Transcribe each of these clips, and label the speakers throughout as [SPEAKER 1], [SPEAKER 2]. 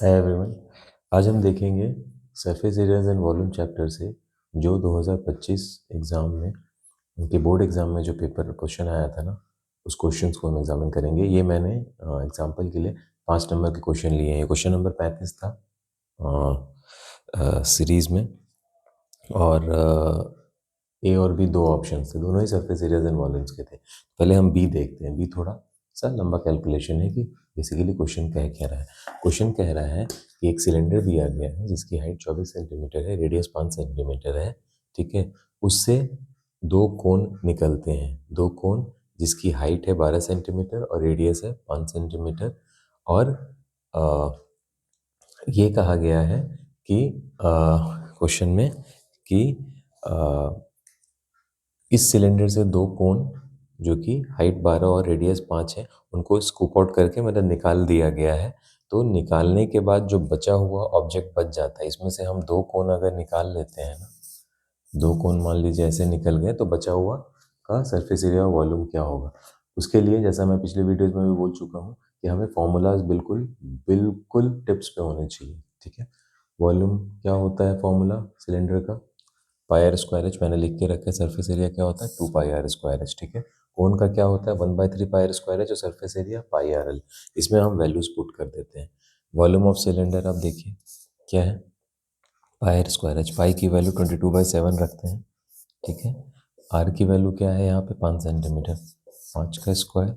[SPEAKER 1] Hi everyone. आज हम देखेंगे surface areas and volume chapter से जो 2025 एग्ज़ाम में उनके बोर्ड एग्ज़ाम में जो पेपर क्वेश्चन आया था ना, उस क्वेश्चंस को हम एग्जामिन करेंगे। ये मैंने एग्जांपल के लिए 5 नंबर के क्वेश्चन लिए हैं। ये क्वेश्चन नंबर 35 था सीरीज़ में, और ए और बी दो ऑप्शन थे, दोनों ही सरफेस एरियाज एंड वॉल्यूम्स के थे। पहले हम बी देखते हैं। बी थोड़ा सा लंबा कैलकुलेशन है कि बेसिकली क्वेश्चन कह रहा है। क्वेश्चन कह रहा है कि एक सिलेंडर दिया गया है जिसकी हाइट 24 सेंटीमीटर है, रेडियस 5 सेंटीमीटर है, ठीक है। उससे दो कोन निकलते हैं, दो कोन जिसकी हाइट है 12 सेंटीमीटर और रेडियस है 5 सेंटीमीटर। और ये कहा गया है कि क्वेश्चन में कि इस सिलेंडर से दो कोन जो कि हाइट 12 और रेडियस 5 है, उनको स्कूप आउट करके मतलब निकाल दिया गया है। तो निकालने के बाद जो बचा हुआ ऑब्जेक्ट बच जाता है, इसमें से हम दो कोन अगर निकाल लेते हैं ना, दो कोन मान लीजिए ऐसे निकल गए, तो बचा हुआ का सरफेस एरिया वॉल्यूम क्या होगा। उसके लिए जैसा मैं पिछले वीडियोज में भी बोल चुका हूँ कि हमें फॉर्मूलाज बिल्कुल बिल्कुल टिप्स पे होने चाहिए, ठीक है। वॉल्यूम क्या होता है, फॉर्मूला सिलेंडर का पाई आर स्क्वायर एच मैंने लिख के रखा है। सरफेस एरिया क्या होता है, 2 पाई आर स्क्वायर एच, ठीक है। कोन का क्या होता है, 1/3 पाई आर स्क्वायर एच, और surface area pi R L. इसमें हम वैल्यूज पुट कर देते हैं। वॉल्यूम ऑफ सिलेंडर आप देखिए क्या है, पाई आर स्क्वायर एच। पाई की वैल्यू 22/7 रखते हैं, ठीक है। आर की वैल्यू क्या है यहाँ पे 5 सेंटीमीटर, 5 का स्क्वायर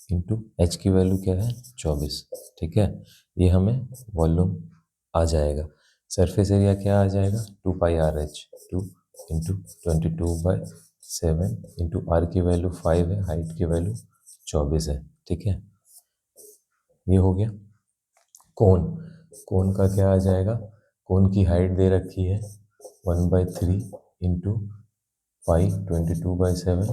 [SPEAKER 1] इंटू एच की वैल्यू क्या है 24, ठीक है। ये हमें वॉल्यूम आ जाएगा। सरफेस एरिया क्या आ जाएगा 2 pi r h, 2 into 22/7 into r की वैल्यू 5 है, हाइट की वैल्यू 24 है, ठीक है। ये हो गया। कोन, कोन का क्या आ जाएगा, कोन की हाइट दे रखी है 1/3 into pi 22/7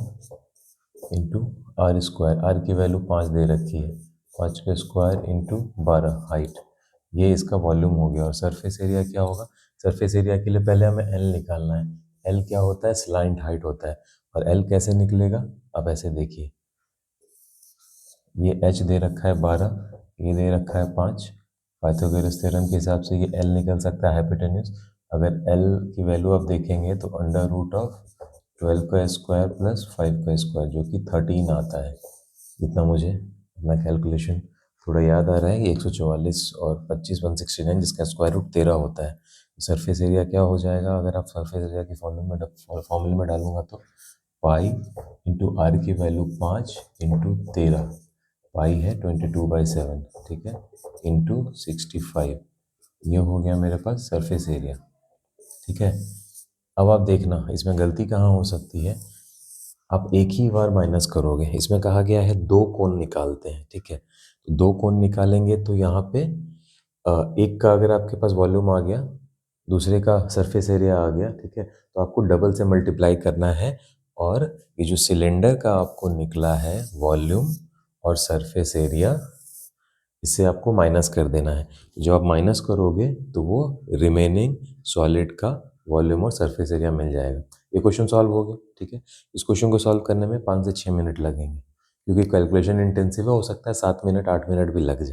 [SPEAKER 1] into r square. R की वैल्यू 5 दे रखी है, 5 का स्क्वायर इंटू 12 हाइट। ये इसका वॉल्यूम हो गया। और सरफेस एरिया क्या होगा, सरफेस एरिया के लिए पहले हमें एल निकालना है। एल क्या होता है, स्लाइंट हाइट होता है। और एल कैसे निकलेगा, अब ऐसे देखिए, ये एच दे रखा है 12, ये दे रखा है 5। पाइथागोरस थ्योरम के हिसाब से ये एल निकल सकता है हाइपोटेन्यूज। अगर एल की वैल्यू आप देखेंगे तो अंडर रूट ऑफ 12 का स्क्वायर प्लस 5 का स्क्वायर, जो कि 13 आता है। जितना मुझे अपना कैलकुलेशन थोड़ा याद आ रहा है, ये 144 और 25 169, जिसका स्क्वायर रूट 13 होता है। सरफेस एरिया क्या हो जाएगा, अगर आप सरफेस एरिया की फॉर्मूले में डालूंगा तो पाई इंटू आर की वैल्यू 5 इंटू 13, पाई है 22/7, ठीक है, इंटू 65। ये हो गया मेरे पास सरफेस एरिया, ठीक है। अब आप देखना इसमें गलती कहाँ हो सकती है, आप एक ही बार माइनस करोगे। इसमें कहा गया है दो कोण निकालते हैं, ठीक है। तो दो कोण निकालेंगे तो यहाँ पे एक का अगर आपके पास वॉल्यूम आ गया, दूसरे का सरफेस एरिया आ गया, ठीक है, तो आपको डबल से मल्टीप्लाई करना है। और ये जो सिलेंडर का आपको निकला है वॉल्यूम और सरफेस एरिया, इससे आपको माइनस कर देना है। जो आप माइनस करोगे तो वो रिमेनिंग सॉलिड का वॉल्यूम और सरफेस एरिया मिल जाएगा। ये क्वेश्चन सॉल्व हो गया, ठीक है। इस क्वेश्चन को सॉल्व करने में 5 से 6 मिनट लगेंगे, क्योंकि कैलकुलेशन इंटेंसिव है, हो सकता है 7 मिनट 8 मिनट भी लग जाए।